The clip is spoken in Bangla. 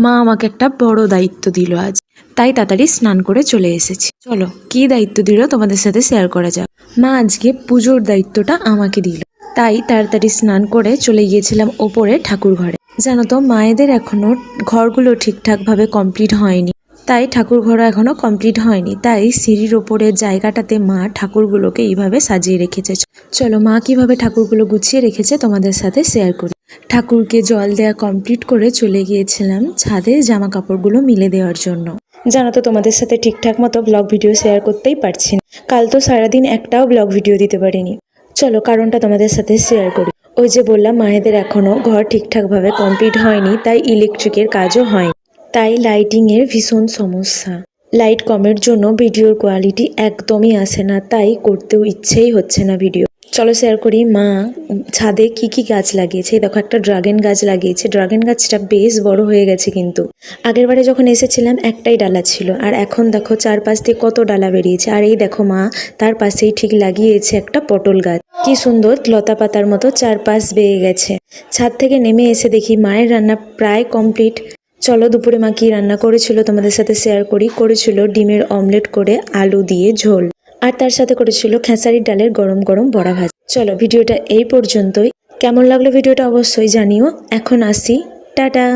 মা আমাকে একটা বড় দায়িত্ব দিল আজ, তাই তাড়াতাড়ি স্নান করে চলে এসেছি। চলো কি দায়িত্ব দিল তোমাদের সাথে শেয়ার করা যাক। মা আজকে পুজোর দায়িত্বটা আমাকে দিল, তাই তাড়াতাড়ি স্নান করে চলে গিয়েছিলাম ওপরে ঠাকুর ঘরে। জানো তো মায়েদের এখনো ঘরগুলো ঠিকঠাকভাবে কমপ্লিট হয়নি, তাই ঠাকুর ঘর এখনো কমপ্লিট হয়নি, তাই সিঁড়ির ওপরের জায়গাটাতে মা ঠাকুরগুলোকে এইভাবে সাজিয়ে রেখেছে। চলো মা কিভাবে ঠাকুরগুলো গুছিয়ে রেখেছে তোমাদের সাথে শেয়ার করি। ঠাকুরকে জল দেওয়া কমপ্লিট করে চলে গিয়েছিলাম ছাদে জামা কাপড়গুলো মিলে দেওয়ার জন্য। জানো তো তোমাদের সাথে ঠিকঠাক মতো ব্লগ ভিডিও শেয়ার করতেই পারছি না, কাল তো সারাদিন একটাও ব্লগ ভিডিও দিতে পারিনি। চলো কারণটা তোমাদের সাথে শেয়ার করি। ওই যে বললাম মায়েদের এখনো ঘর ঠিকঠাকভাবে কমপ্লিট হয়নি, তাই ইলেকট্রিকের কাজও হয়নি, তাই লাইটিংয়ের ভীষণ সমস্যা। লাইট কমের জন্য ভিডিওর কোয়ালিটি একদমই আসে না, তাই করতেও ইচ্ছেই হচ্ছে না ভিডিও। চলো শেয়ার করি মা ছাদে কি কি গাছ লাগিয়েছে। দেখো একটা ড্রাগন গাছ লাগিয়েছে, ড্রাগন গাছটা বেশ বড় হয়ে গেছে, কিন্তু আগের বারে যখন এসেছিলাম একটাই ডালা ছিল, আর এখন দেখো চারপাশ দিয়ে কত ডালা বেরিয়েছে। আর এই দেখো মা তার পাশেই ঠিক লাগিয়েছে একটা পটল গাছ, কি সুন্দর লতা পাতার মতো চারপাশ বেয়ে গেছে। ছাদ থেকে নেমে এসে দেখি মায়ের রান্না প্রায় কমপ্লিট। চলো দুপুরে মা কি রান্না করেছিল তোমাদের সাথে শেয়ার করি। করেছিল ডিমের অমলেট করে আলু দিয়ে ঝোল, আর তার সাথে করেছিল খেসারির ডালের গরম গরম বড়া ভাজা। চলো ভিডিওটা এই পর্যন্তই। কেমন লাগলো ভিডিওটা অবশ্যই জানিও। এখন আসি, টাটা।